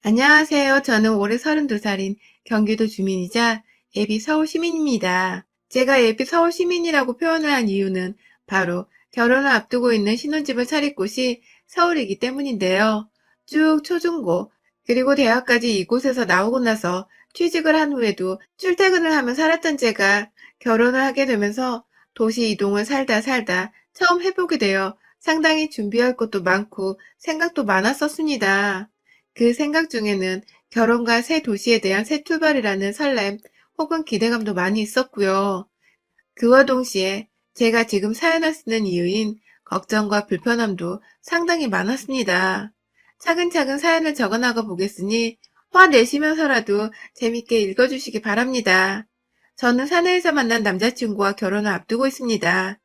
안녕하세요. 저는 올해 32살인 경기도 주민이자 예비 서울 시민입니다. 제가 예비 서울 시민이라고 표현을 한 이유는 바로 결혼을 앞두고 있는 신혼집을 차릴 곳이 서울이기 때문인데요. 쭉 초중고 그리고 대학까지 이곳에서 나오고 나서 취직을 한 후에도 출퇴근을 하며 살았던 제가 결혼을 하게 되면서 도시 이동을 살다 처음 해보게 되어 상당히 준비할 것도 많고 생각도 많았었습니다. 그 생각 중에는 결혼과 새 도시에 대한 새 출발이라는 설렘 혹은 기대감도 많이 있었고요. 그와 동시에 제가 지금 사연을 쓰는 이유인 걱정과 불편함도 상당히 많았습니다. 차근차근 사연을 적어나가 보겠으니 화내시면서라도 재밌게 읽어주시기 바랍니다. 저는 사내에서 만난 남자친구와 결혼을 앞두고 있습니다.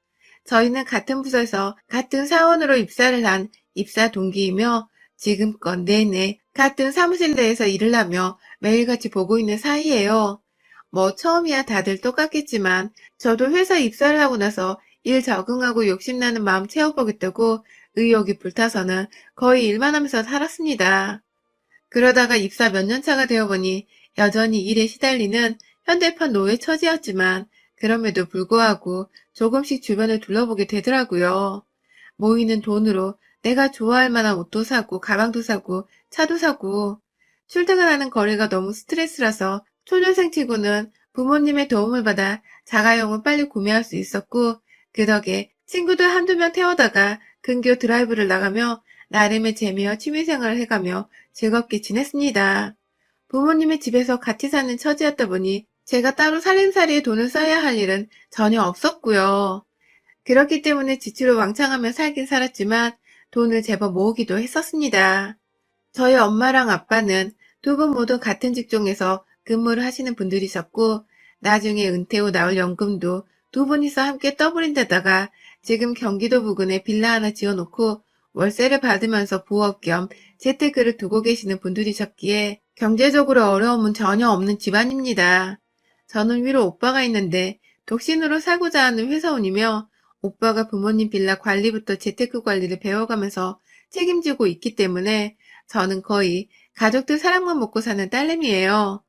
저희는 같은 부서에서 같은 사원으로 입사를 한 입사 동기이며 지금껏 내내 같은 사무실 내에서 일을 하며 매일같이 보고 있는 사이예요. 뭐 처음이야 다들 똑같겠지만 저도 회사 입사를 하고 나서 일 적응하고 욕심나는 마음 채워보겠다고 의욕이 불타서는 거의 일만 하면서 살았습니다. 그러다가 입사 몇 년 차가 되어보니 여전히 일에 시달리는 현대판 노예 처지였지만 그럼에도 불구하고 조금씩 주변을 둘러보게 되더라고요. 모이는 돈으로 내가 좋아할 만한 옷도 사고 가방도 사고 차도 사고 출퇴근하는 거리가 너무 스트레스라서 초년생 치고는 부모님의 도움을 받아 자가용을 빨리 구매할 수 있었고 그 덕에 친구들 한두 명 태워다가 근교 드라이브를 나가며 나름의 재미와 취미생활을 해가며 즐겁게 지냈습니다. 부모님의 집에서 같이 사는 처지였다 보니 제가 따로 살림살이에 돈을 써야 할 일은 전혀 없었고요. 그렇기 때문에 지치로 왕창하며 살긴 살았지만 돈을 제법 모으기도 했었습니다. 저희 엄마랑 아빠는 두 분 모두 같은 직종에서 근무를 하시는 분들이셨고 나중에 은퇴 후 나올 연금도 두 분이서 함께 떠버린 데다가 지금 경기도 부근에 빌라 하나 지어놓고 월세를 받으면서 부업 겸 재테크를 두고 계시는 분들이셨기에 경제적으로 어려움은 전혀 없는 집안입니다. 저는 위로 오빠가 있는데 독신으로 살고자 하는 회사원이며 오빠가 부모님 빌라 관리부터 재테크 관리를 배워가면서 책임지고 있기 때문에 저는 거의 가족들 사랑만 먹고 사는 딸내미예요.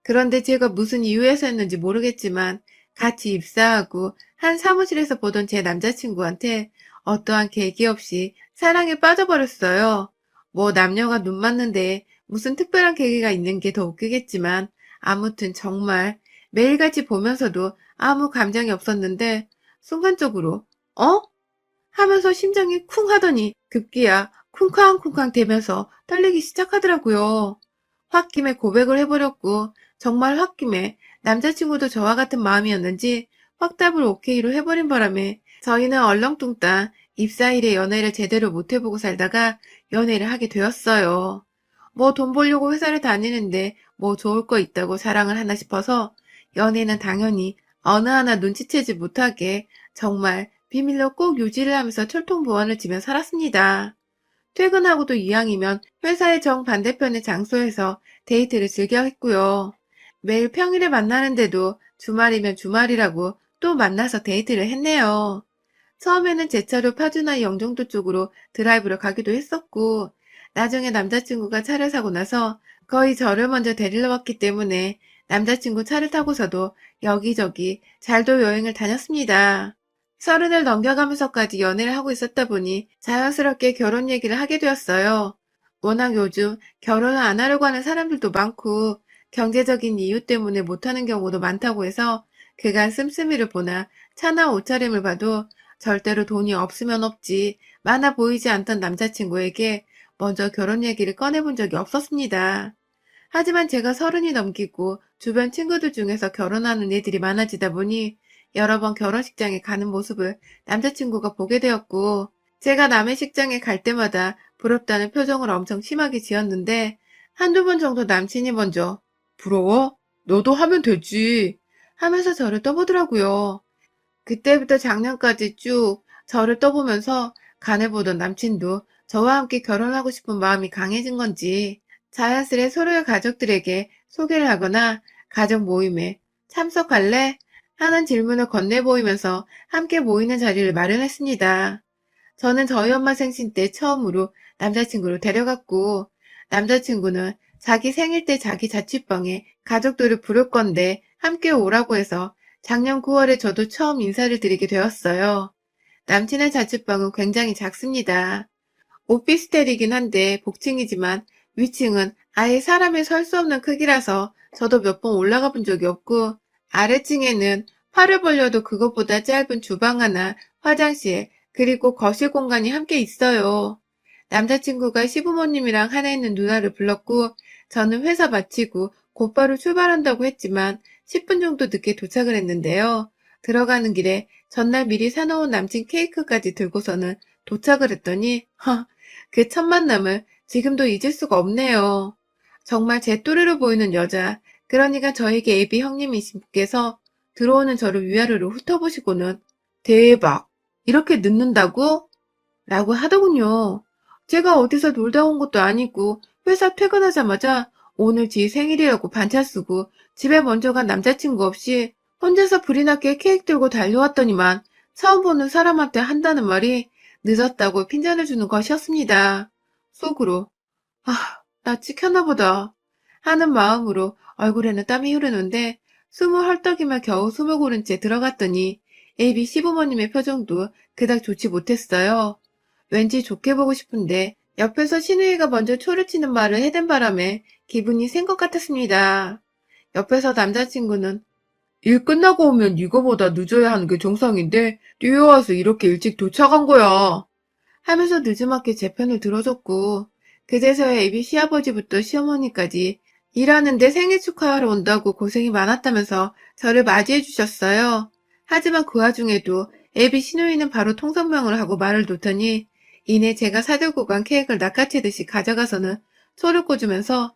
그런데 제가 무슨 이유에서였는지 모르겠지만 같이 입사하고 한 사무실에서 보던 제 남자친구한테 어떠한 계기 없이 사랑에 빠져버렸어요. 뭐 남녀가 눈 맞는데 무슨 특별한 계기가 있는 게 더 웃기겠지만 아무튼 정말 매일같이 보면서도 아무 감정이 없었는데 순간적으로 어? 하면서 심장이 쿵 하더니 급기야 쿵쾅쿵쾅 대면서 떨리기 시작하더라고요. 홧김에 고백을 해버렸고 정말 홧김에 남자친구도 저와 같은 마음이었는지 확답을 오케이로 해버린 바람에 저희는 얼렁뚱땅 입사일에 연애를 제대로 못해보고 살다가 연애를 하게 되었어요. 뭐 돈 벌려고 회사를 다니는데 뭐 좋을 거 있다고 사랑을 하나 싶어서 연애는 당연히 어느 하나 눈치채지 못하게 정말 비밀로 꼭 유지를 하면서 철통보안을 지며 살았습니다. 퇴근하고도 이왕이면 회사의 정반대편의 장소에서 데이트를 즐겨 했고요. 매일 평일에 만나는데도 주말이면 주말이라고 또 만나서 데이트를 했네요. 처음에는 제 차로 파주나 영종도 쪽으로 드라이브를 가기도 했었고, 나중에 남자친구가 차를 사고 나서 거의 저를 먼저 데리러 왔기 때문에 남자친구 차를 타고서도 여기저기 잘도 여행을 다녔습니다. 30을 넘겨가면서까지 연애를 하고 있었다 보니 자연스럽게 결혼 얘기를 하게 되었어요. 워낙 요즘 결혼을 안 하려고 하는 사람들도 많고 경제적인 이유 때문에 못하는 경우도 많다고 해서 그간 씀씀이를 보나 차나 옷차림을 봐도 절대로 돈이 없으면 없지 많아 보이지 않던 남자친구에게 먼저 결혼 얘기를 꺼내본 적이 없었습니다. 하지만 제가 30이 넘기고 주변 친구들 중에서 결혼하는 애들이 많아지다 보니 여러 번 결혼식장에 가는 모습을 남자친구가 보게 되었고 제가 남의 식장에 갈 때마다 부럽다는 표정을 엄청 심하게 지었는데 한두 번 정도 남친이 먼저 부러워? 너도 하면 되지 하면서 저를 떠보더라고요. 그때부터 작년까지 쭉 저를 떠보면서 간해보던 남친도 저와 함께 결혼하고 싶은 마음이 강해진 건지 자연스레 서로의 가족들에게 소개를 하거나 가족 모임에 참석할래? 하는 질문을 건네보이면서 함께 모이는 자리를 마련했습니다. 저는 저희 엄마 생신 때 처음으로 남자친구를 데려갔고 남자친구는 자기 생일 때 자기 자취방에 가족들을 부를 건데 함께 오라고 해서 작년 9월에 저도 처음 인사를 드리게 되었어요. 남친의 자취방은 굉장히 작습니다. 오피스텔이긴 한데 복층이지만 위층은 아예 사람이 설 수 없는 크기라서 저도 몇 번 올라가 본 적이 없고, 아래층에는 팔을 벌려도 그것보다 짧은 주방 하나, 화장실, 그리고 거실 공간이 함께 있어요. 남자친구가 시부모님이랑 하나 있는 누나를 불렀고, 저는 회사 마치고 곧바로 출발한다고 했지만 10분 정도 늦게 도착을 했는데요. 들어가는 길에 전날 미리 사놓은 남친 케이크까지 들고서는 도착을 했더니 그 첫 만남을 지금도 잊을 수가 없네요. 정말 제 또래로 보이는 여자, 그러니까 저에게 애비 형님이신 분께서 들어오는 저를 위아래로 훑어보시고는 대박! 이렇게 늦는다고? 라고 하더군요. 제가 어디서 놀다 온 것도 아니고 회사 퇴근하자마자 오늘 지 생일이라고 반차 쓰고 집에 먼저 간 남자친구 없이 혼자서 불이 나게 케이크 들고 달려왔더니만 처음 보는 사람한테 한다는 말이 늦었다고 핀잔을 주는 것이었습니다. 속으로 나 찍혔나 보다 하는 마음으로 얼굴에는 땀이 흐르는데 숨을 헐떡이며 겨우 숨을 고른 채 들어갔더니 AB 시부모님의 표정도 그닥 좋지 못했어요. 왠지 좋게 보고 싶은데 옆에서 신우이가 먼저 초를 치는 말을 해댄 바람에 기분이 센 것 같았습니다. 옆에서 남자친구는 일 끝나고 오면 이거보다 늦어야 하는 게 정상인데 뛰어와서 이렇게 일찍 도착한 거야 하면서 느지막이 제 편을 들어줬고, 그제서야 애비 시아버지부터 시어머니까지 일하는데 생일 축하하러 온다고 고생이 많았다면서 저를 맞이해 주셨어요. 하지만 그 와중에도 애비 시누이는 바로 통성명을 하고 말을 놓더니 이내 제가 사들고 간 케이크를 낚아채듯이 가져가서는 초를 꽂으면서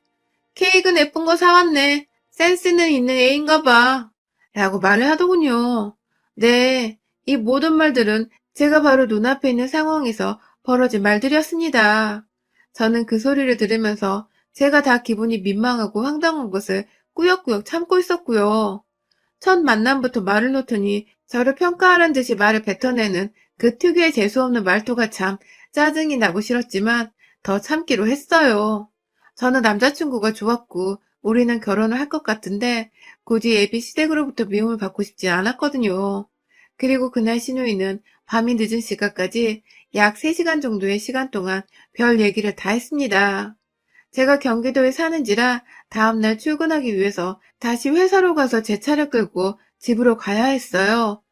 케이크는 예쁜 거 사왔네. 센스는 있는 애인가 봐. 라고 말을 하더군요. 네, 이 모든 말들은 제가 바로 눈앞에 있는 상황에서 벌어진 말들이었습니다. 저는 그 소리를 들으면서 제가 다 기분이 민망하고 황당한 것을 꾸역꾸역 참고 있었고요. 첫 만남부터 말을 놓더니 저를 평가하란 듯이 말을 뱉어내는 그 특유의 재수없는 말투가 참 짜증이 나고 싫었지만 더 참기로 했어요. 저는 남자친구가 좋았고 우리는 결혼을 할 것 같은데 굳이 예비 시댁으로부터 미움을 받고 싶지 않았거든요. 그리고 그날 시누이는 밤이 늦은 시간까지 약 3시간 정도의 시간 동안 별 얘기를 다 했습니다. 제가 경기도에 사는지라 다음날 출근하기 위해서 다시 회사로 가서 제 차를 끌고 집으로 가야 했어요.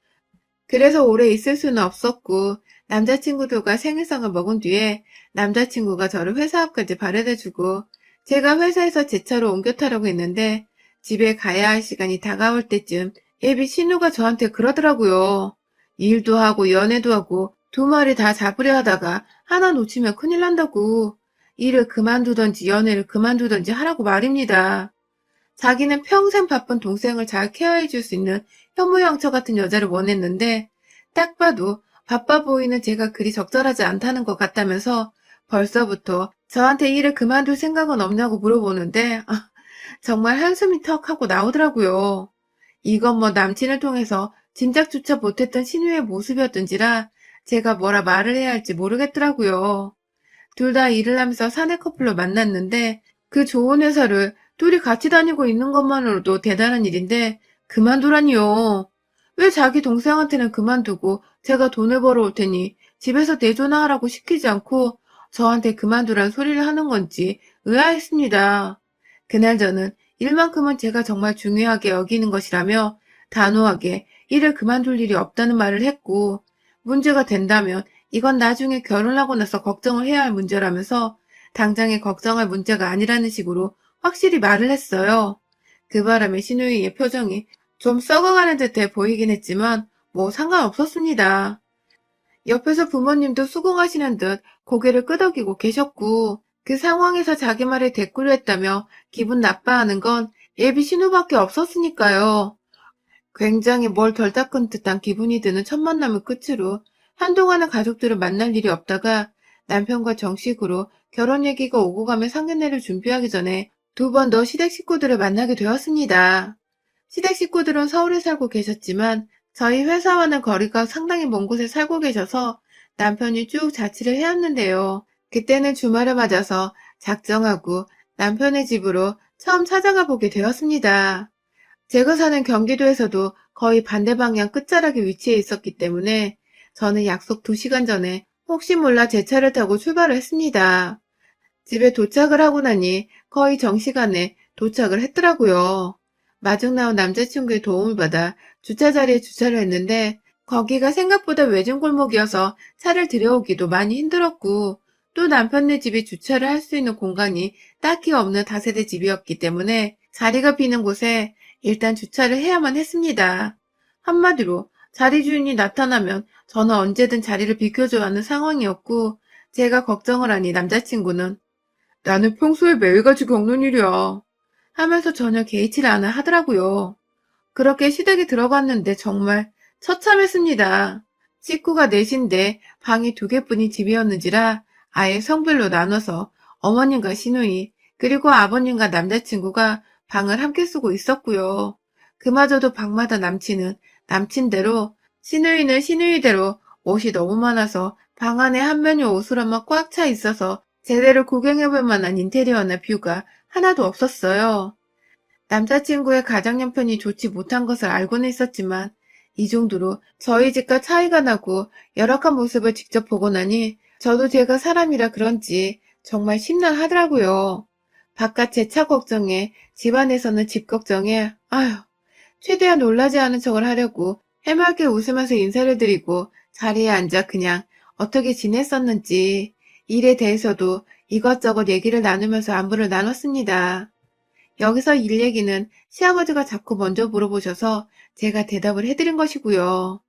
그래서 오래 있을 수는 없었고 남자친구들과 생일상을 먹은 뒤에 남자친구가 저를 회사 앞까지 바래다주고 제가 회사에서 제 차로 옮겨 타려고 했는데 집에 가야 할 시간이 다가올 때쯤 예비 신우가 저한테 그러더라고요. 일도 하고 연애도 하고 두 마리 다 잡으려 하다가 하나 놓치면 큰일 난다고. 일을 그만두던지 연애를 그만두던지 하라고 말입니다. 자기는 평생 바쁜 동생을 잘 케어해 줄 수 있는 현모양처 같은 여자를 원했는데 딱 봐도 바빠 보이는 제가 그리 적절하지 않다는 것 같다면서 벌써부터 저한테 일을 그만둘 생각은 없냐고 물어보는데 정말 한숨이 턱 하고 나오더라고요. 이건 뭐 남친을 통해서 짐작조차 못했던 신우의 모습이었던지라 제가 뭐라 말을 해야 할지 모르겠더라고요. 둘 다 일을 하면서 사내 커플로 만났는데 그 좋은 회사를 둘이 같이 다니고 있는 것만으로도 대단한 일인데 그만두라니요. 왜 자기 동생한테는 그만두고 제가 돈을 벌어올 테니 집에서 내조나 하라고 시키지 않고 저한테 그만두란 소리를 하는 건지 의아했습니다. 그날 저는 일만큼은 제가 정말 중요하게 여기는 것이라며 단호하게 일을 그만둘 일이 없다는 말을 했고, 문제가 된다면 이건 나중에 결혼하고 나서 걱정을 해야 할 문제라면서 당장에 걱정할 문제가 아니라는 식으로 확실히 말을 했어요. 그 바람에 신우이의 표정이 좀 썩어가는 듯해 보이긴 했지만 뭐 상관없었습니다. 옆에서 부모님도 수긍하시는 듯 고개를 끄덕이고 계셨고, 그 상황에서 자기 말에 대꾸를 했다며 기분 나빠하는 건 예비 신우밖에 없었으니까요. 굉장히 뭘 덜 닦은 듯한 기분이 드는 첫 만남을 끝으로 한동안은 가족들을 만날 일이 없다가 남편과 정식으로 결혼 얘기가 오고 가며 상견례를 준비하기 전에 두 번 더 시댁 식구들을 만나게 되었습니다. 시댁 식구들은 서울에 살고 계셨지만 저희 회사와는 거리가 상당히 먼 곳에 살고 계셔서 남편이 쭉 자취를 해왔는데요. 그때는 주말을 맞아서 작정하고 남편의 집으로 처음 찾아가 보게 되었습니다. 제가 사는 경기도에서도 거의 반대 방향 끝자락에 위치해 있었기 때문에 저는 약속 2시간 전에 혹시 몰라 제 차를 타고 출발을 했습니다. 집에 도착을 하고 나니 거의 정시간에 도착을 했더라고요. 마중 나온 남자친구의 도움을 받아 주차 자리에 주차를 했는데 거기가 생각보다 외진 골목이어서 차를 들여오기도 많이 힘들었고 또 남편네 집이 주차를 할 수 있는 공간이 딱히 없는 다세대 집이었기 때문에 자리가 비는 곳에 일단 주차를 해야만 했습니다. 한마디로 자리 주인이 나타나면 저는 언제든 자리를 비켜줘야 하는 상황이었고 제가 걱정을 하니 남자친구는 나는 평소에 매일같이 겪는 일이야 하면서 전혀 개의치를 않아 하더라고요. 그렇게 시댁에 들어갔는데 정말 처참했습니다. 식구가 넷인데 방이 2개뿐인 집이었는지라 아예 성별로 나눠서 어머님과 시누이 그리고 아버님과 남자친구가 방을 함께 쓰고 있었고요. 그마저도 방마다 남친은 남친대로 시누이는 시누이대로 옷이 너무 많아서 방 안에 한 면이 옷으로만 꽉 차 있어서 제대로 구경해볼 만한 인테리어나 뷰가 하나도 없었어요. 남자친구의 가정 형편이 좋지 못한 것을 알고는 있었지만 이 정도로 저희 집과 차이가 나고 열악한 모습을 직접 보고 나니 저도 제가 사람이라 그런지 정말 심란하더라고요. 바깥 제 차 걱정에 집안에서는 집 걱정에 아휴 최대한 놀라지 않은 척을 하려고 해맑게 웃으면서 인사를 드리고 자리에 앉아 그냥 어떻게 지냈었는지 일에 대해서도 이것저것 얘기를 나누면서 안부를 나눴습니다. 여기서 일 얘기는 시아버지가 자꾸 먼저 물어보셔서 제가 대답을 해드린 것이고요.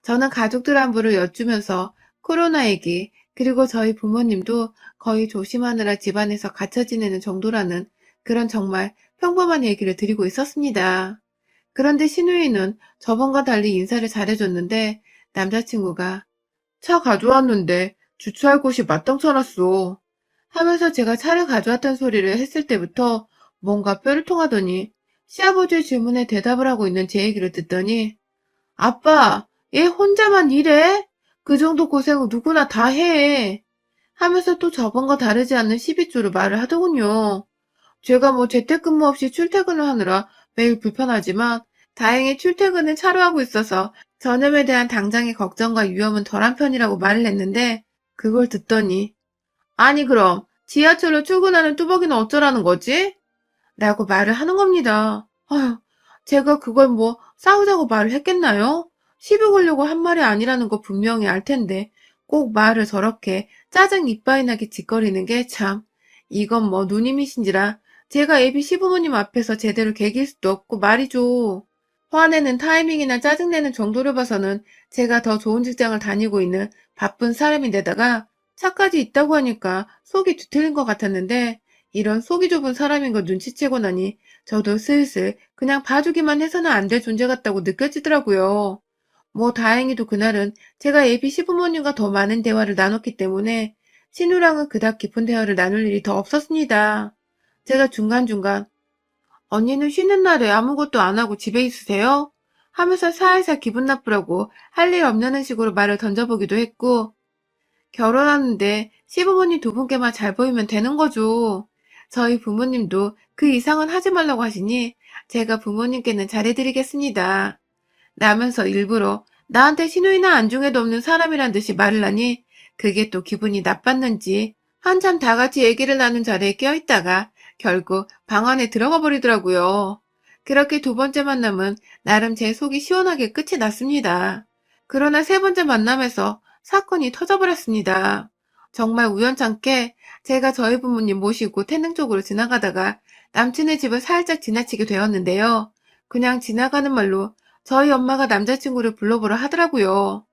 저는 가족들 안부를 여쭈면서 코로나 얘기, 그리고 저희 부모님도 거의 조심하느라 집안에서 갇혀 지내는 정도라는 그런 정말 평범한 얘기를 드리고 있었습니다. 그런데 시누이는 저번과 달리 인사를 잘해줬는데 남자친구가 차 가져왔는데 주차할 곳이 마땅찮았어 하면서 제가 차를 가져왔던 소리를 했을 때부터 뭔가 뼈를 통하더니 시아버지의 질문에 대답을 하고 있는 제 얘기를 듣더니 아빠, 얘 혼자만 이래? 그 정도 고생은 누구나 다 해. 하면서 또 저번과 다르지 않는 12조로 말을 하더군요. 제가 뭐 재택근무 없이 출퇴근을 하느라 매일 불편하지만 다행히 출퇴근은 차로 하고 있어서 전염에 대한 당장의 걱정과 위험은 덜한 편이라고 말을 했는데 그걸 듣더니 아니 그럼 지하철로 출근하는 뚜벅이는 어쩌라는 거지? 라고 말을 하는 겁니다. 아휴, 제가 그걸 뭐 싸우자고 말을 했겠나요? 시비 걸려고 한 말이 아니라는 거 분명히 알 텐데 꼭 말을 저렇게 짜증 이빠이 나게 짓거리는 게 참, 이건 뭐 누님이신지라 제가 애비 시부모님 앞에서 제대로 개길 수도 없고 말이죠. 화내는 타이밍이나 짜증내는 정도를 봐서는 제가 더 좋은 직장을 다니고 있는 바쁜 사람인데다가 차까지 있다고 하니까 속이 뒤틀린 것 같았는데 이런 속이 좁은 사람인 걸 눈치채고 나니 저도 슬슬 그냥 봐주기만 해서는 안 될 존재 같다고 느껴지더라고요. 뭐 다행히도 그날은 제가 예비 시부모님과 더 많은 대화를 나눴기 때문에 신우랑은 그닥 깊은 대화를 나눌 일이 더 없었습니다. 제가 중간중간 언니는 쉬는 날에 아무것도 안 하고 집에 있으세요? 하면서 살살 기분 나쁘라고 할 일 없냐는 식으로 말을 던져보기도 했고 결혼하는데 시부모님 2분께만 잘 보이면 되는 거죠. 저희 부모님도 그 이상은 하지 말라고 하시니 제가 부모님께는 잘해드리겠습니다. 라면서 일부러 나한테 시누이나 안중에도 없는 사람이란 듯이 말을 하니 그게 또 기분이 나빴는지 한참 다 같이 얘기를 나눈 자리에 껴있다가 결국 방 안에 들어가 버리더라고요. 그렇게 2번째 만남은 나름 제 속이 시원하게 끝이 났습니다. 그러나 3번째 만남에서 사건이 터져버렸습니다. 정말 우연찮게 제가 저희 부모님 모시고 태릉 쪽으로 지나가다가 남친의 집을 살짝 지나치게 되었는데요. 그냥 지나가는 말로 저희 엄마가 남자친구를 불러보라 하더라고요.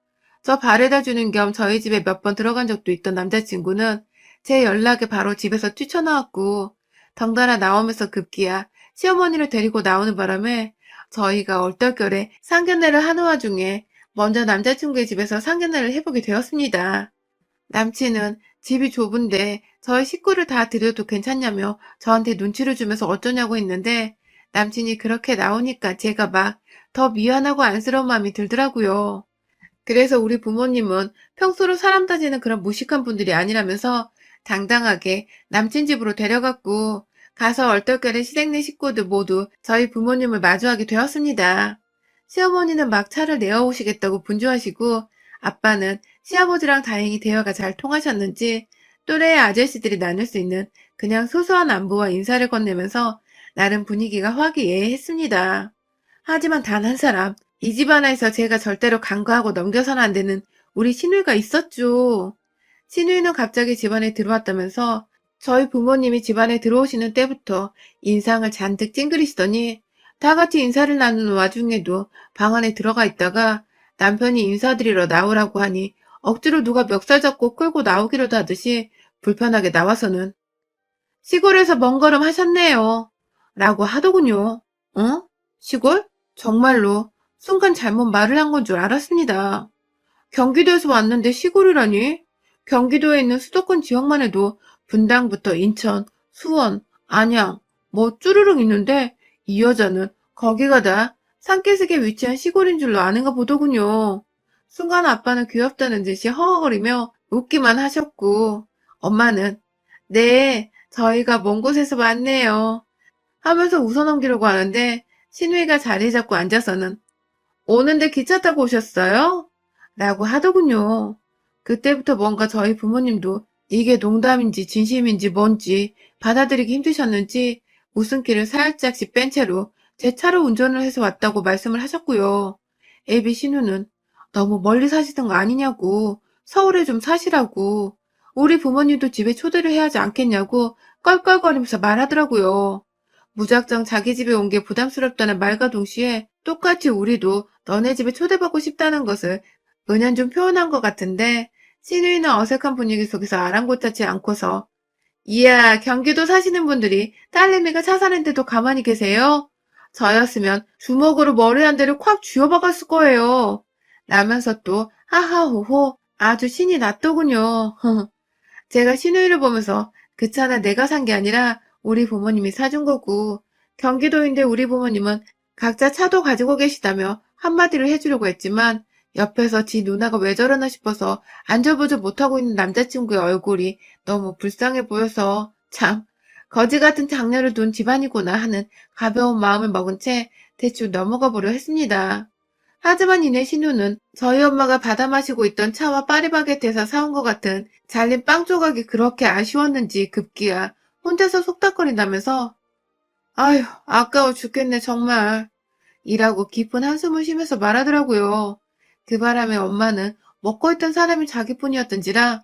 저 바래다 주는 겸 저희 집에 몇 번 들어간 적도 있던 남자친구는 제 연락에 바로 집에서 뛰쳐나왔고 덩달아 나오면서 급기야 시어머니를 데리고 나오는 바람에 저희가 얼떨결에 상견례를 하는 와중에 먼저 남자친구의 집에서 상견례를 해보게 되었습니다. 남친은 집이 좁은데 저희 식구를 다 들여도 괜찮냐며 저한테 눈치를 주면서 어쩌냐고 했는데 남친이 그렇게 나오니까 제가 막 더 미안하고 안쓰러운 마음이 들더라고요. 그래서 우리 부모님은 평소로 사람 따지는 그런 무식한 분들이 아니라면서 당당하게 남친 집으로 데려갔고 가서 얼떨결에 시댁내 식구들 모두 저희 부모님을 마주하게 되었습니다. 시어머니는 막 차를 내어오시겠다고 분주하시고 아빠는 시아버지랑 다행히 대화가 잘 통하셨는지 또래의 아저씨들이 나눌 수 있는 그냥 소소한 안부와 인사를 건네면서 나름 분위기가 화기애애했습니다. 하지만 단 한 사람, 이 집안에서 제가 절대로 간과하고 넘겨서는 안 되는 우리 시누이가 있었죠. 시누이는 갑자기 집안에 들어왔다면서 저희 부모님이 집안에 들어오시는 때부터 인상을 잔뜩 찡그리시더니 다 같이 인사를 나누는 와중에도 방 안에 들어가 있다가 남편이 인사드리러 나오라고 하니 억지로 누가 멱살 잡고 끌고 나오기로도 하듯이 불편하게 나와서는 시골에서 먼 걸음 하셨네요. 라고 하더군요. 어? 시골? 정말로 순간 잘못 말을 한 건 줄 알았습니다. 경기도에서 왔는데 시골이라니? 경기도에 있는 수도권 지역만 해도 분당부터 인천, 수원, 안양, 뭐 쭈르륵 있는데 이 여자는 거기가 다 산기슭에 위치한 시골인 줄로 아는가 보더군요. 순간 아빠는 귀엽다는 듯이 허허거리며 웃기만 하셨고 엄마는 네, 저희가 먼 곳에서 왔네요 하면서 웃어넘기려고 하는데 신우이가 자리 잡고 앉아서는 오는데 기차 타고 오셨어요? 라고 하더군요. 그때부터 뭔가 저희 부모님도 이게 농담인지 진심인지 뭔지 받아들이기 힘드셨는지 웃음기를 살짝씩 뺀 채로 제 차로 운전을 해서 왔다고 말씀을 하셨고요. 애비 신우는 너무 멀리 사시던 거 아니냐고 서울에 좀 사시라고 우리 부모님도 집에 초대를 해야 하지 않겠냐고 껄껄거리면서 말하더라고요. 무작정 자기 집에 온 게 부담스럽다는 말과 동시에 똑같이 우리도 너네 집에 초대받고 싶다는 것을 은연중 표현한 것 같은데 시누이는 어색한 분위기 속에서 아랑곳하지 않고서 이야 경기도 사시는 분들이 딸내미가 차 사는데도 가만히 계세요? 저였으면 주먹으로 머리 한 대를 콱 쥐어박았을 거예요. 라면서 또 하하호호 아주 신이 났더군요. 제가 시누이를 보면서 그 차는 내가 산 게 아니라 우리 부모님이 사준 거고 경기도인데 우리 부모님은 각자 차도 가지고 계시다며 한마디를 해주려고 했지만 옆에서 지 누나가 왜 저러나 싶어서 안절부절 못하고 있는 남자친구의 얼굴이 너무 불쌍해 보여서 참 거지 같은 장녀를 둔 집안이구나 하는 가벼운 마음을 먹은 채 대충 넘어가 보려 했습니다. 하지만 이내 신우는 저희 엄마가 받아 마시고 있던 차와 파리바게트에서 사온 것 같은 잘린 빵 조각이 그렇게 아쉬웠는지 급기야 혼자서 속닥거린다면서 아휴 아까워 죽겠네 정말 이라고 깊은 한숨을 쉬면서 말하더라고요. 그 바람에 엄마는 먹고 있던 사람이 자기뿐이었던지라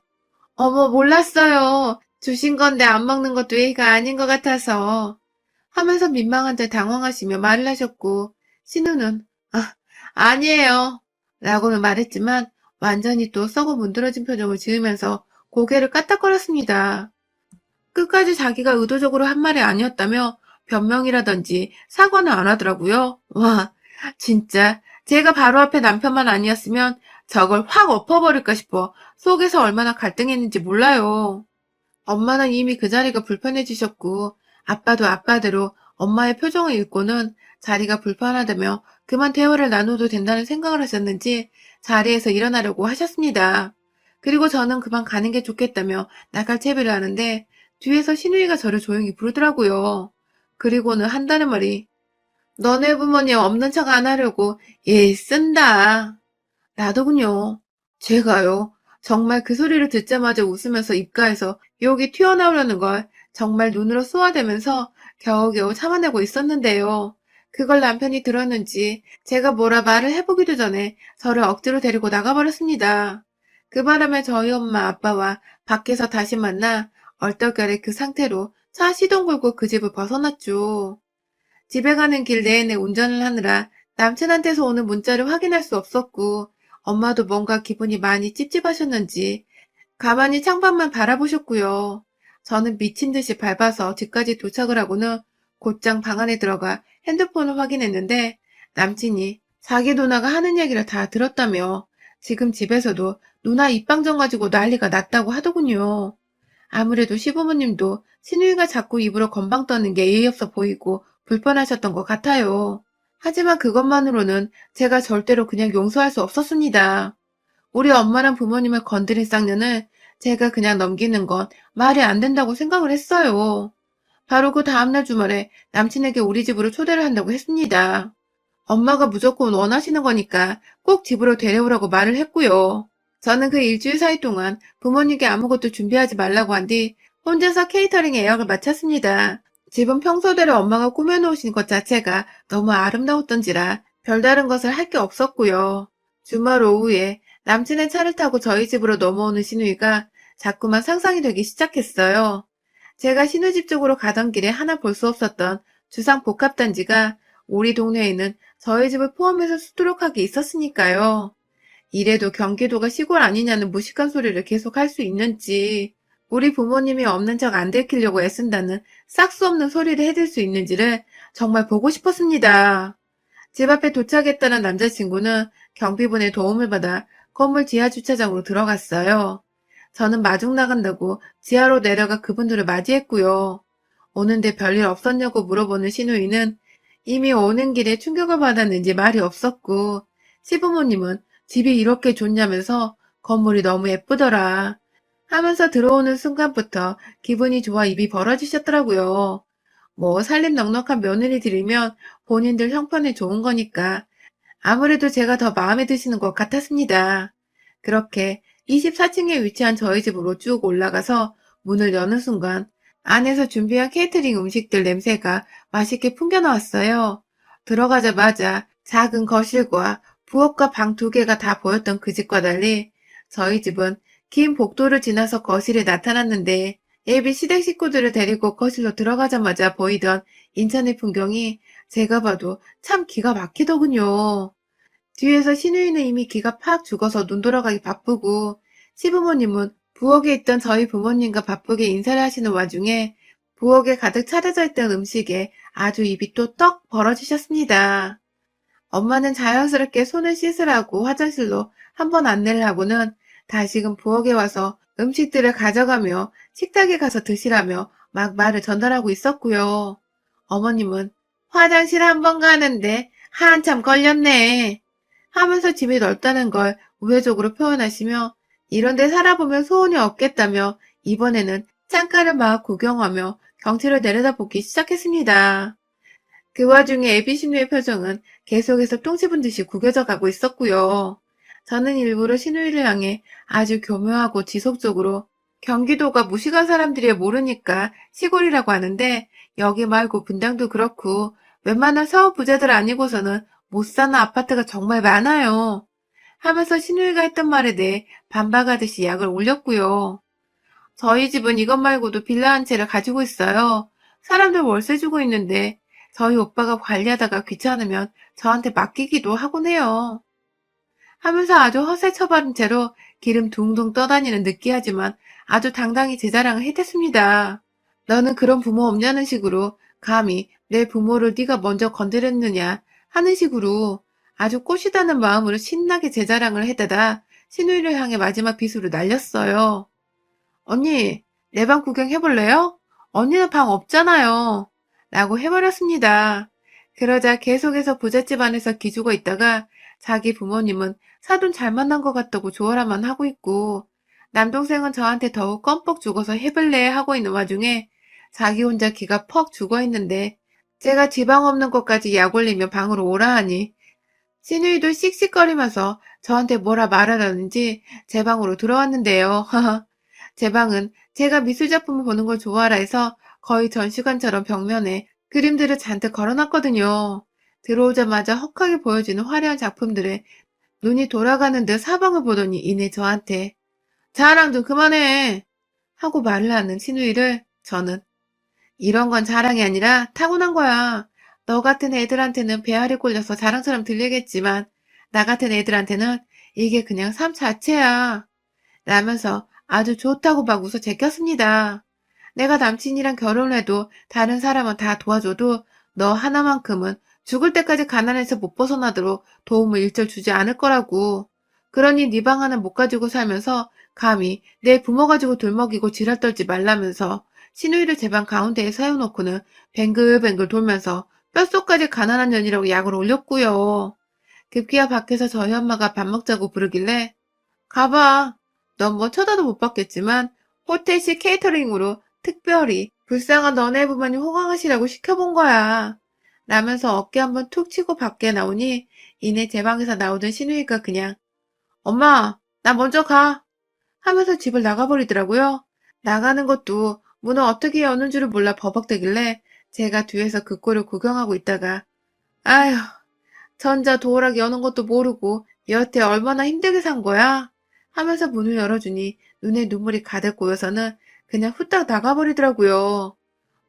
어머 몰랐어요. 주신 건데 안 먹는 것도 예의가 아닌 것 같아서 하면서 민망한 듯 당황하시며 말을 하셨고 신우는 아 아니에요 라고는 말했지만 완전히 또 썩어 문드러진 표정을 지으면서 고개를 까딱거렸습니다. 끝까지 자기가 의도적으로 한 말이 아니었다며 변명이라든지 사과는 안 하더라고요. 와, 진짜 제가 바로 앞에 남편만 아니었으면 저걸 확 엎어버릴까 싶어 속에서 얼마나 갈등했는지 몰라요. 엄마는 이미 그 자리가 불편해지셨고 아빠도 아빠대로 엄마의 표정을 읽고는 자리가 불편하다며 그만 대화를 나눠도 된다는 생각을 하셨는지 자리에서 일어나려고 하셨습니다. 그리고 저는 그만 가는 게 좋겠다며 나갈 채비를 하는데 뒤에서 신우이가 저를 조용히 부르더라고요. 그리고는 한다는 말이 너네 부모님 없는 척 안 하려고 예 쓴다. 라더군요. 제가요. 정말 그 소리를 듣자마자 웃으면서 입가에서 욕이 튀어나오려는 걸 정말 눈으로 쏘아대면서 겨우겨우 참아내고 있었는데요. 그걸 남편이 들었는지 제가 뭐라 말을 해보기도 전에 저를 억지로 데리고 나가버렸습니다. 그 바람에 저희 엄마 아빠와 밖에서 다시 만나 얼떨결에 그 상태로 차 시동 걸고 그 집을 벗어났죠. 집에 가는 길 내내 운전을 하느라 남친한테서 오는 문자를 확인할 수 없었고 엄마도 뭔가 기분이 많이 찝찝하셨는지 가만히 창밖만 바라보셨고요. 저는 미친 듯이 밟아서 집까지 도착을 하고는 곧장 방 안에 들어가 핸드폰을 확인했는데 남친이 자기 누나가 하는 얘기를 다 들었다며 지금 집에서도 누나 입방정 가지고 난리가 났다고 하더군요. 아무래도 시부모님도 시누이가 자꾸 입으로 건방 떠는 게 예의 없어 보이고 불편하셨던 것 같아요. 하지만 그것만으로는 제가 절대로 그냥 용서할 수 없었습니다. 우리 엄마랑 부모님을 건드린 쌍년을 제가 그냥 넘기는 건 말이 안 된다고 생각을 했어요. 바로 그 다음날 주말에 남친에게 우리 집으로 초대를 한다고 했습니다. 엄마가 무조건 원하시는 거니까 꼭 집으로 데려오라고 말을 했고요. 저는 그 일주일 사이 동안 부모님께 아무것도 준비하지 말라고 한 뒤 혼자서 케이터링 예약을 마쳤습니다. 집은 평소대로 엄마가 꾸며놓으신 것 자체가 너무 아름다웠던지라 별다른 것을 할 게 없었고요. 주말 오후에 남친의 차를 타고 저희 집으로 넘어오는 신우이가 자꾸만 상상이 되기 시작했어요. 제가 신우집 쪽으로 가던 길에 하나 볼 수 없었던 주상 복합단지가 우리 동네에는 저희 집을 포함해서 수두룩하게 있었으니까요. 이래도 경기도가 시골 아니냐는 무식한 소리를 계속 할 수 있는지, 우리 부모님이 없는 척 안 들키려고 애쓴다는 싹수 없는 소리를 해댈 수 있는지를 정말 보고 싶었습니다. 집 앞에 도착했다는 남자친구는 경비분의 도움을 받아 건물 지하 주차장으로 들어갔어요. 저는 마중 나간다고 지하로 내려가 그분들을 맞이했고요. 오는데 별일 없었냐고 물어보는 신우이는 이미 오는 길에 충격을 받았는지 말이 없었고, 시부모님은 집이 이렇게 좋냐면서 건물이 너무 예쁘더라 하면서 들어오는 순간부터 기분이 좋아 입이 벌어지셨더라고요. 뭐 살림 넉넉한 며느리들이면 본인들 형편에 좋은 거니까 아무래도 제가 더 마음에 드시는 것 같았습니다. 그렇게 24층에 위치한 저희 집으로 쭉 올라가서 문을 여는 순간 안에서 준비한 케이터링 음식들 냄새가 맛있게 풍겨나왔어요. 들어가자마자 작은 거실과 부엌과 방 두 개가 다 보였던 그 집과 달리 저희 집은 긴 복도를 지나서 거실에 나타났는데 예비 시댁 식구들을 데리고 거실로 들어가자마자 보이던 인천의 풍경이 제가 봐도 참 기가 막히더군요. 뒤에서 신우이는 이미 기가 팍 죽어서 눈 돌아가기 바쁘고 시부모님은 부엌에 있던 저희 부모님과 바쁘게 인사를 하시는 와중에 부엌에 가득 차려져 있던 음식에 아주 입이 또 떡 벌어지셨습니다. 엄마는 자연스럽게 손을 씻으라고 화장실로 한번 안내를 하고는 다시금 부엌에 와서 음식들을 가져가며 식탁에 가서 드시라며 막 말을 전달하고 있었고요. 어머님은 화장실 한번 가는데 한참 걸렸네 하면서 집이 넓다는 걸 우회적으로 표현하시며 이런 데 살아보면 소원이 없겠다며 이번에는 창가를 막 구경하며 경치를 내려다보기 시작했습니다. 그 와중에 에비신우의 표정은 계속해서 똥 씹은 듯이 구겨져 가고 있었고요. 저는 일부러 신우이를 향해 아주 교묘하고 지속적으로 경기도가 무식한 사람들이 모르니까 시골이라고 하는데 여기 말고 분당도 그렇고 웬만한 서울 부자들 아니고서는 못 사는 아파트가 정말 많아요. 하면서 신우이가 했던 말에 대해 반박하듯이 약을 올렸고요. 저희 집은 이것 말고도 빌라 한 채를 가지고 있어요. 사람들 월세 주고 있는데 저희 오빠가 관리하다가 귀찮으면 저한테 맡기기도 하곤 해요. 하면서 아주 허세 처바른 채로 기름 둥둥 떠다니는 느끼하지만 아주 당당히 제 자랑을 해댔습니다. 너는 그런 부모 없냐는 식으로 감히 내 부모를 네가 먼저 건드렸느냐 하는 식으로 아주 꼬시다는 마음으로 신나게 제 자랑을 해대다 신우이를 향해 마지막 비수를 날렸어요. 언니, 내 방 구경해볼래요? 언니는 방 없잖아요. 라고 해버렸습니다. 그러자 계속해서 부잣집 안에서 기죽어 있다가 자기 부모님은 사돈 잘 만난 것 같다고 조언만 하고 있고 남동생은 저한테 더욱 껌뻑 죽어서 해볼래 하고 있는 와중에 자기 혼자 기가 퍽 죽어 있는데 제가 지방 없는 것까지 약 올리며 방으로 오라 하니 신우이도 씩씩거리면서 저한테 뭐라 말하라는지 제 방으로 들어왔는데요. 제 방은 제가 미술작품을 보는 걸 좋아하라 해서 거의 전시관처럼 벽면에 그림들을 잔뜩 걸어놨거든요. 들어오자마자 헉하게 보여지는 화려한 작품들에 눈이 돌아가는 듯 사방을 보더니 이내 저한테 자랑 좀 그만해 하고 말을 하는 신우이를 저는 이런 건 자랑이 아니라 타고난 거야. 너 같은 애들한테는 배알이 꼴려서 자랑처럼 들리겠지만 나 같은 애들한테는 이게 그냥 삶 자체야. 라면서 아주 좋다고 막 웃어 제꼈습니다. 내가 남친이랑 결혼해도 다른 사람은 다 도와줘도 너 하나만큼은 죽을 때까지 가난해서 못 벗어나도록 도움을 일절 주지 않을 거라고. 그러니 네 방 하나 못 가지고 살면서 감히 내 부모 가지고 돌먹이고 지랄 떨지 말라면서 신우이를 제 방 가운데에 세워놓고는 뱅글뱅글 돌면서 뼛속까지 가난한 년이라고 약을 올렸고요. 급기야 밖에서 저희 엄마가 밥 먹자고 부르길래 가봐. 넌 뭐 쳐다도 못 봤겠지만 호텔식 케이터링으로 특별히 불쌍한 너네 부모님 호강하시라고 시켜본 거야. 라면서 어깨 한번 툭 치고 밖에 나오니 이내 제 방에서 나오던 신우이가 그냥 엄마, 나 먼저 가 하면서 집을 나가버리더라고요. 나가는 것도 문을 어떻게 여는 줄을 몰라 버벅대길래 제가 뒤에서 그 꼴을 구경하고 있다가 아휴, 전자 도어락 여는 것도 모르고 여태 얼마나 힘들게 산 거야? 하면서 문을 열어주니 눈에 눈물이 가득 고여서는 그냥 후딱 나가버리더라고요.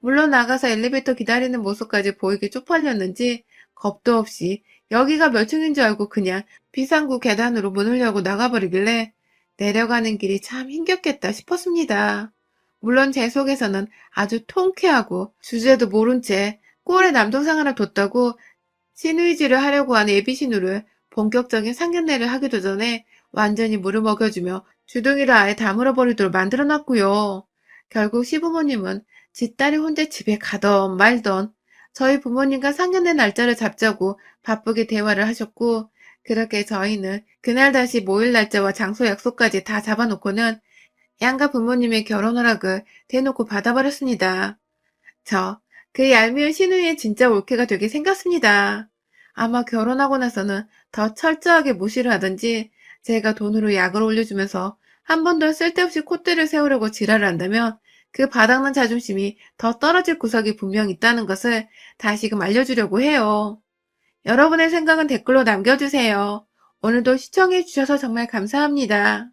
물론 나가서 엘리베이터 기다리는 모습까지 보이게 쪽팔렸는지 겁도 없이 여기가 몇 층인 줄 알고 그냥 비상구 계단으로 문을 열고 나가버리길래 내려가는 길이 참 힘겹겠다 싶었습니다. 물론 제 속에서는 아주 통쾌하고 주제도 모른 채 꼴에 남동생 하나 뒀다고 신의지를 하려고 하는 예비신우를 본격적인 상견례를 하기도 전에 완전히 물을 먹여주며 주둥이를 아예 다물어 버리도록 만들어놨고요. 결국 시부모님은 지 딸이 혼자 집에 가던 말던 저희 부모님과 상견례 날짜를 잡자고 바쁘게 대화를 하셨고 그렇게 저희는 그날 다시 모일 날짜와 장소 약속까지 다 잡아놓고는 양가 부모님의 결혼 허락을 대놓고 받아버렸습니다. 그 얄미운 신우이의 진짜 올케가 되게 생겼습니다. 아마 결혼하고 나서는 더 철저하게 무시를 하든지 제가 돈으로 약을 올려주면서 한 번 더 쓸데없이 콧대를 세우려고 지랄을 한다면 그 바닥난 자존심이 더 떨어질 구석이 분명 있다는 것을 다시금 알려주려고 해요. 여러분의 생각은 댓글로 남겨주세요. 오늘도 시청해주셔서 정말 감사합니다.